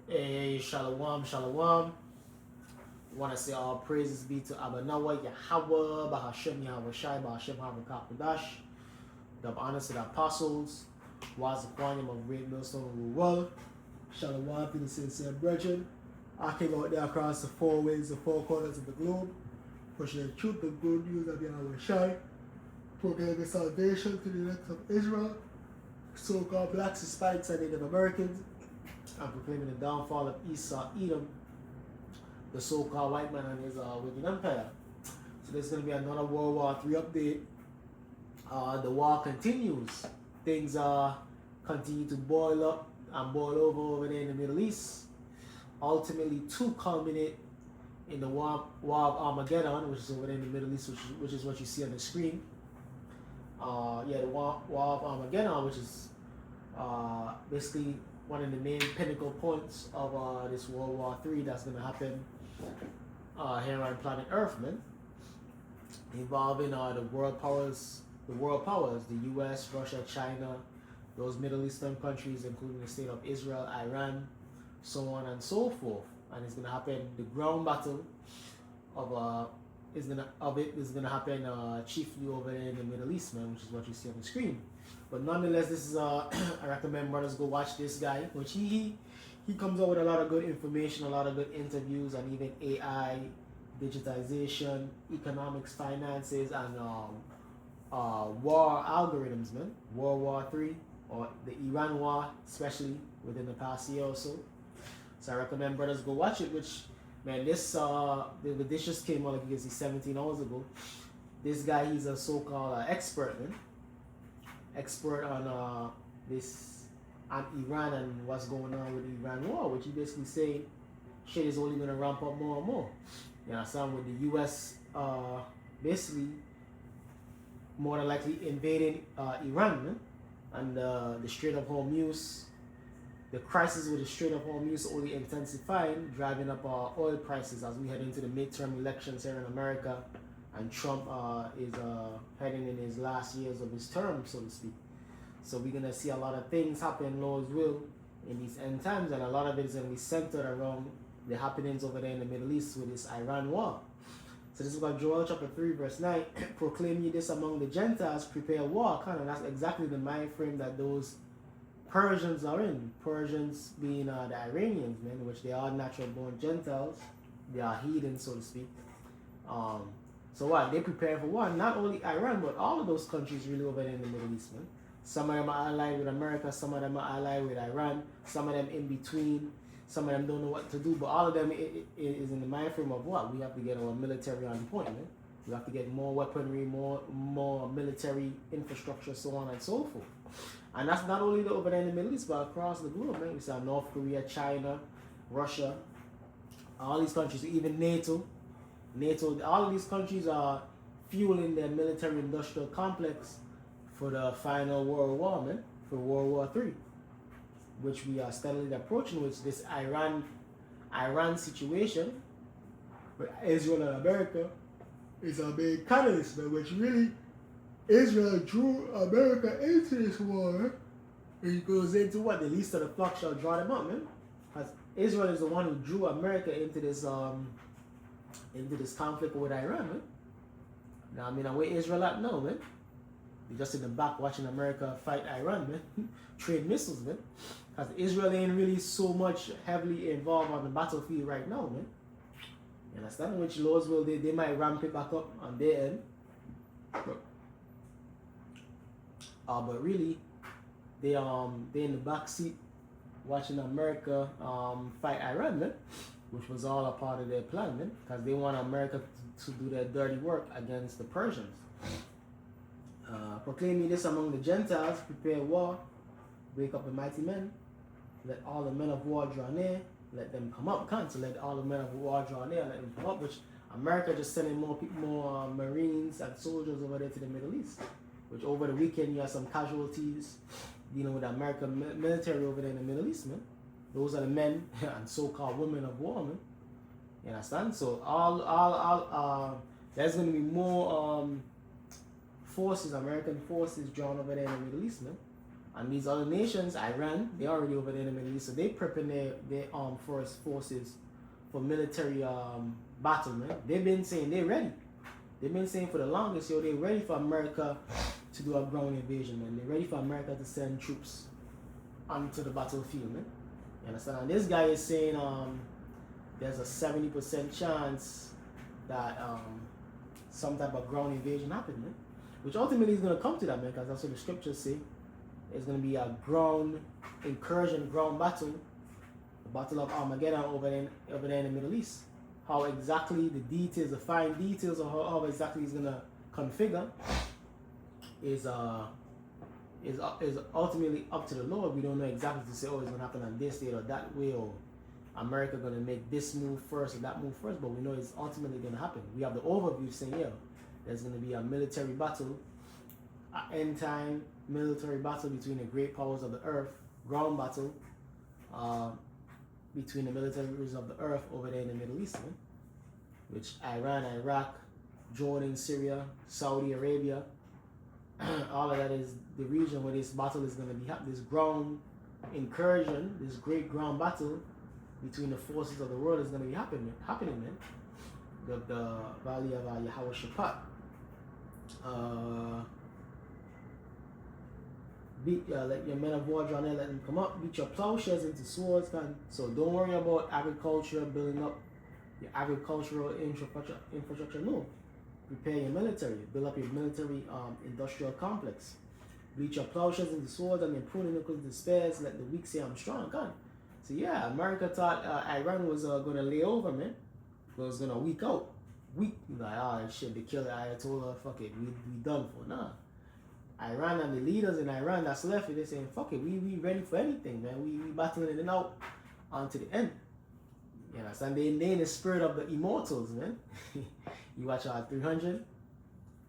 Hey, shalom, shalom. Want to say all praises be to Abanawa, Yahweh, Bahashem, Yahweh Shai, Bahashem, Havakakudash. Dub honors to the apostles, was the quantum of Great Millstone of the world. Shalom to the sincere brethren. I came out there across the four winds, the four corners of the globe, pushing the truth, the good news of Yahweh Shai, proclaiming salvation to the elect of Israel, so-called blacks, Hispanics, and Native Americans, and proclaiming the downfall of Esau, Edom, the so-called white man and his wicked empire. So there's going to be another World War III update. The war continues. Things continue to boil up and boil over there in the Middle East. Ultimately, to culminate in the war of Armageddon, which is over there in the Middle East, which is what you see on the screen. The war of Armageddon, which is basically one of the main pinnacle points of this World War III that's going to happen here on planet Earth, man. Involving the world powers, the U.S., Russia, China, those Middle Eastern countries, including the state of Israel, Iran, so on and so forth. And it's going to happen. The ground battle is gonna happen chiefly over there in the Middle East, man, which is what you see on the screen. But nonetheless, this is I recommend brothers go watch this guy, which he comes out with a lot of good information, a lot of good interviews, and even AI, digitization, economics, finances, and war algorithms, man. World War III or the Iran war, especially within the past year or so. So I recommend brothers go watch it. Which, man, this just came out, like you can see, 17 hours ago. This guy, he's a so-called expert, man. Expert on on Iran and what's going on with the Iran war, which he basically say shit is only gonna ramp up more and more. You know, with the US basically more than likely invading Iran, man. And the Strait of Hormuz, the crisis with the Strait of Hormuz only intensifying, driving up oil prices as we head into the midterm elections here in America, and Trump is heading in his last years of his term, so to speak. So we're gonna see a lot of things happen, Lord's will, in these end times, and a lot of it is gonna be centered around the happenings over there in the Middle East with this Iran war. So this is about Joel chapter 3 verse 9. Proclaim ye this among the Gentiles, prepare war. Kind of, that's exactly the mind frame that those Persians are in. Persians being the Iranians, man, which they are natural born Gentiles. They are heathens, so to speak. So what? They prepare for war. Not only Iran, but all of those countries really over there in the Middle East, man. Some of them are allied with America, some of them are allied with Iran, some of them in between, some of them don't know what to do, but all of them is in the mind frame of what? We have to get our military on point, man. We have to get more weaponry, more military infrastructure, so on and so forth. And that's not only over there in the Middle East, but across the globe, man. We saw North Korea, China, Russia, all these countries, even NATO, all of these countries are fueling their military industrial complex for the final World War, man, for World War III, which we are steadily approaching, which this Iran situation, where Israel and America is a big catalyst, man, which really Israel drew America into this war. It goes into what? The least of the flock shall draw them out, man. Because Israel is the one who drew America into this conflict with Iran, man. Now, I mean, where Israel at now, man? You're just in the back watching America fight Iran, man. Trade missiles, man. Because Israel ain't really so much heavily involved on the battlefield right now, man. You understand? Which laws will they might ramp it back up on their end. But really, they in the back seat watching America fight Iran, man. Which was all a part of their plan, man. Because they want America to do their dirty work against the Persians. Proclaim ye this among the Gentiles, prepare war, wake up the mighty men, let all the men of war draw near, let them come up. So let all the men of war draw near, let them come up, which America just sending more Marines and soldiers over there to the Middle East, which over the weekend you have some casualties dealing with the American military over there in the Middle East, man. Those are the men and so-called women of war, man. You understand? So there's going to be more forces, American forces drawn over there in the Middle East, man. And these other nations, Iran, they're already over there in the Middle East, so they prepping their armed forces for military battle, man. They've been saying they're ready. They've been saying for the longest, yo, they're ready for America to do a ground invasion, man. They're ready for America to send troops onto the battlefield, man. You understand? And this guy is saying there's a 70% chance that some type of ground invasion happened, man. Which ultimately is going to come to that, man, because that's what the scriptures say. It's going to be a ground incursion, ground battle, the Battle of Armageddon over there in the Middle East. How exactly the details, the fine details of how exactly it's going to configure is ultimately up to the Lord. We don't know exactly to say, oh, it's going to happen on this date or that way, or America going to make this move first or that move first, but we know it's ultimately going to happen. We have the overview saying, yeah, there's going to be a military battle, an end time military battle between the great powers of the earth, ground battle between the militaries of the earth over there in the Middle East, man, which Iran, Iraq, Jordan, Syria, Saudi Arabia, all of that is the region where this battle is going to be happening. This ground incursion, this great ground battle between the forces of the world is going to be happening, man. The Valley of Yahweh Shaphat. Let your men of war draw near, let them come up, beat your plowshares into swords, man. So don't worry about agriculture, building up your agricultural infrastructure. No. Prepare your military, build up your military industrial complex. Bleach your plowshares into swords and your pruning knuckles into spears, let the weak say I'm strong, God. So yeah, America thought Iran was going to lay over, man. It was going to weak out. Weak, like, shit, they killed the Ayatollah, fuck it, we done for. Nah. Iran and the leaders in Iran that's left, they're saying, fuck it, we ready for anything, man. We battling it out unto the end. You know, so they in the spirit of the immortals, man. You watch 300.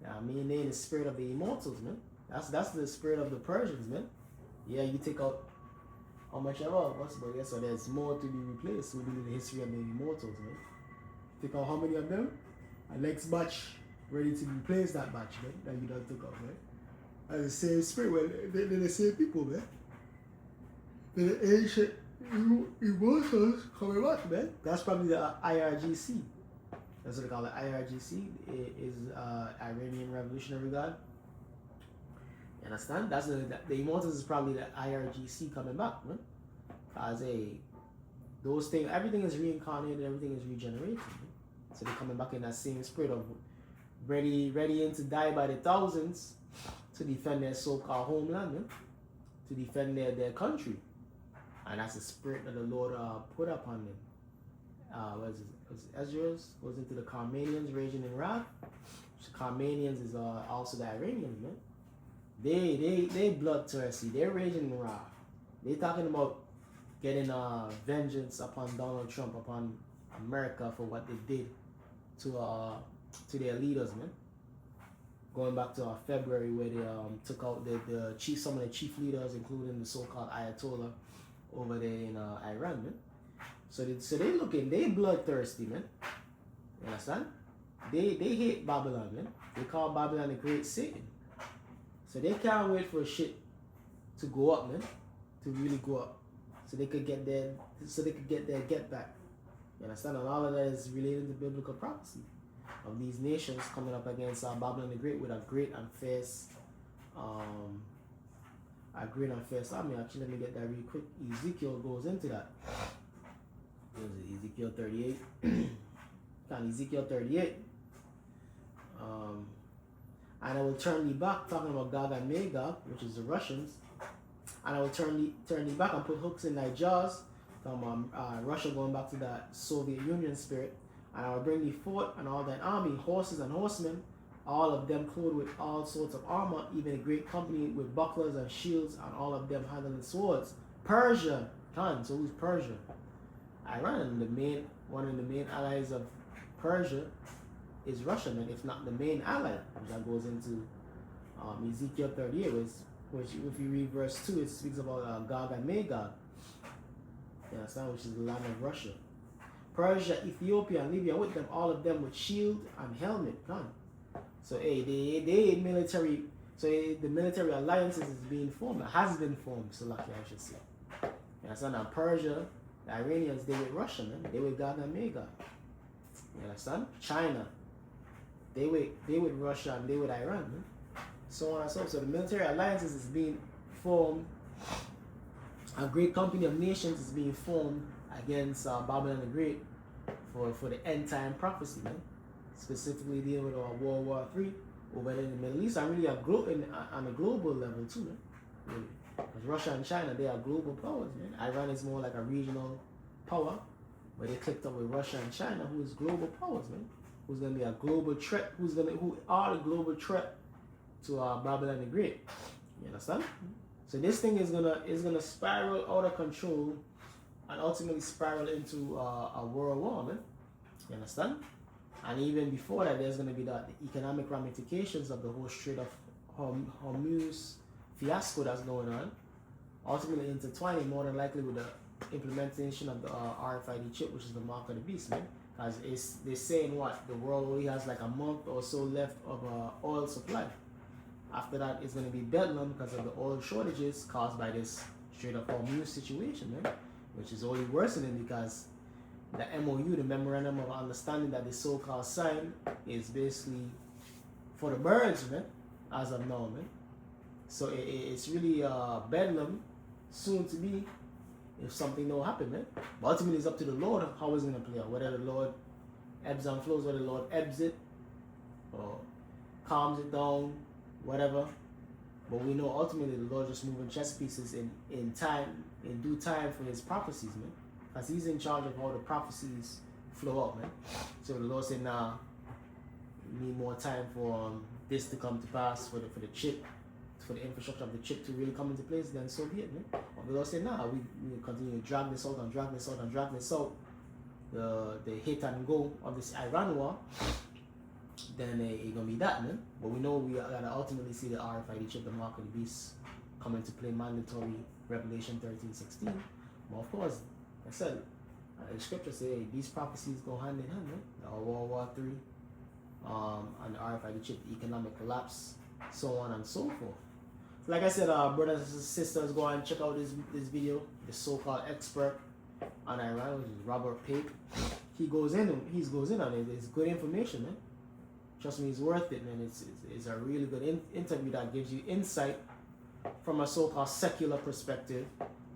Yeah, I mean, they in the spirit of the immortals, man. That's the spirit of the Persians, man. Yeah, you take out how much ever of us, but yeah, so there's more to be replaced within the history of the immortals, man. Take out how many of them? Our next batch ready to replace that batch, man, that you done took out, man. And the same spirit, well, they're the same people, man. They're the ancient immortals coming back, man. That's probably the IRGC. That's what they call it. IRGC is Iranian Revolutionary Guard. You understand? That's the immortals is probably the IRGC coming back, man. Cause those things, everything is reincarnated, everything is regenerated, man. So they're coming back in that same spirit of ready to die by the thousands to defend their so-called homeland, man. To defend their country. And that's the spirit that the Lord put upon them. Was Ezra's goes into the Carmanians raging in wrath. The Carmanians is also the Iranians, man. They bloodthirsty. They're raging in wrath. They talking about getting vengeance upon Donald Trump, upon America for what they did to their leaders, man. Going back to February, where they took out some of the chief leaders, including the so-called Ayatollah over there in Iran, man. So they bloodthirsty, man. You understand? They hate Babylon, man. They call Babylon the great Satan. So they can't wait for shit to go up, man. To really go up. So they could get their get back. You understand? And all of that is related to biblical prophecy of these nations coming up against Babylon the Great with a great and fierce army. Actually, let me get that really quick. Ezekiel goes into that. Ezekiel 38. Ezekiel 38. And I will turn thee back, talking about Gog and Magog, which is the Russians. And I will turn thee back and put hooks in thy jaws, from Russia going back to that Soviet Union spirit. And I will bring thee forth and all thine army, horses and horsemen, all of them clothed with all sorts of armor, even a great company with bucklers and shields, and all of them handling swords. Persia, so who's Persia? Iran, one of the main allies of Persia is Russia, man, if not the main ally. That goes into Ezekiel 38, which if you read verse 2, it speaks about Gog and Magog. You understand? Which is the land of Russia. Persia, Ethiopia, and Libya with them, all of them with shield and helmet. So hey, they military So the military alliances is being formed, has been formed, so lucky I should say. You understand? Now Persia, the Iranians, they with Russia, man. They with God and Magog. You understand? China, they with Russia and they with Iran, man. So on and so forth. So the military alliances is being formed. A great company of nations is being formed against Babylon the Great for the end time prophecy, man. Specifically dealing with World War III over in the Middle East, and really on a global level too, man. Really. Because Russia and China, they are global powers, man. Iran is more like a regional power, but they clicked up with Russia and China, who is global powers, man. Who's gonna be a global threat? Who are the global threat to Babylon the Great? You understand? So this thing is gonna spiral out of control and ultimately spiral into a world war, man. You understand? And even before that, there's gonna be the economic ramifications of the whole Strait of Hormuz fiasco that's going on. Ultimately intertwining more than likely with the implementation of the RFID chip, which is the mark of the beast, man. Because they're saying what? The world only has like a month or so left of oil supply. After that, it's going to be bedlam because of the oil shortages caused by this Strait of Hormuz situation, man. Which is only worsening because the MOU, the Memorandum of Understanding that the so-called sign, is basically for the birds, man, as of now, man. So it's really bedlam soon to be if something don't happen, man. But ultimately, it's up to the Lord how it's going to play out. Whether the Lord ebbs and flows, whether the Lord ebbs it or calms it down, whatever. But we know ultimately the Lord just moving chess pieces in due time for his prophecies, man. Because he's in charge of how the prophecies flow out, man. So the Lord said, nah, we need more time for this to come to pass, for the chip, for the infrastructure of the chip to really come into place, then so be it, man. But the Lord said, nah, we continue to drag this out and drag this out and drag this out. The hit and go of this Iran war, then it's gonna be that, man. But we know we gotta ultimately see the RFID chip, the mark of the beast, come into play mandatory, Revelation 13:16. But of course, like I said, the scripture say these prophecies go hand in hand, man. The World War III, and the RFID chip, the economic collapse, so on and so forth. So like I said, brothers and sisters, go and check out this video. The so-called expert on Iran, which is Robert Page. He goes in on it. It's good information, man. Trust me, it's worth it, man. It's a really good interview that gives you insight from a so-called secular perspective,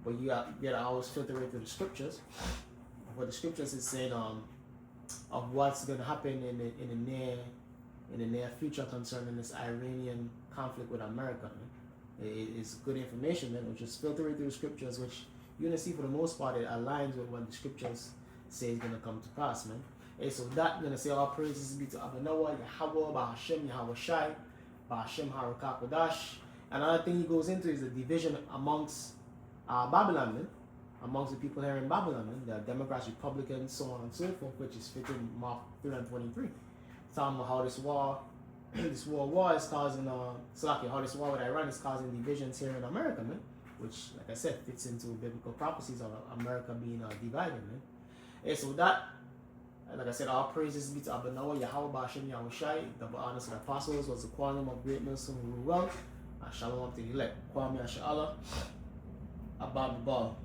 but you gotta always filter it through the scriptures. What the scriptures is saying of what's gonna happen in the near future concerning this Iranian conflict with America, man. It's good information, man. Which is filtering through the scriptures, which you're gonna see for the most part it aligns with what the scriptures say is gonna come to pass, man. So that gonna say all praises be to Abanawa, Yahweh, Bahashem, Yahweh Shai, Bahashem Harakakadash. Another thing he goes into is the division amongst Babylon, man. Amongst the people here in Babylon, man. The Democrats, Republicans, so on and so forth, which is fitting Mark 3 and 23. Talking about how this world war is causing how this war with Iran is causing divisions here in America, man. Which, like I said, fits into biblical prophecies of America being divided, man. So that, like I said, all praises be to Abanawa, Yahweh, Bashem, Yahweh Shai, double honors to the apostles, was the quantum of greatness and rule well. Shalom to the elect. Kwame Asha Allah. Abba Ball.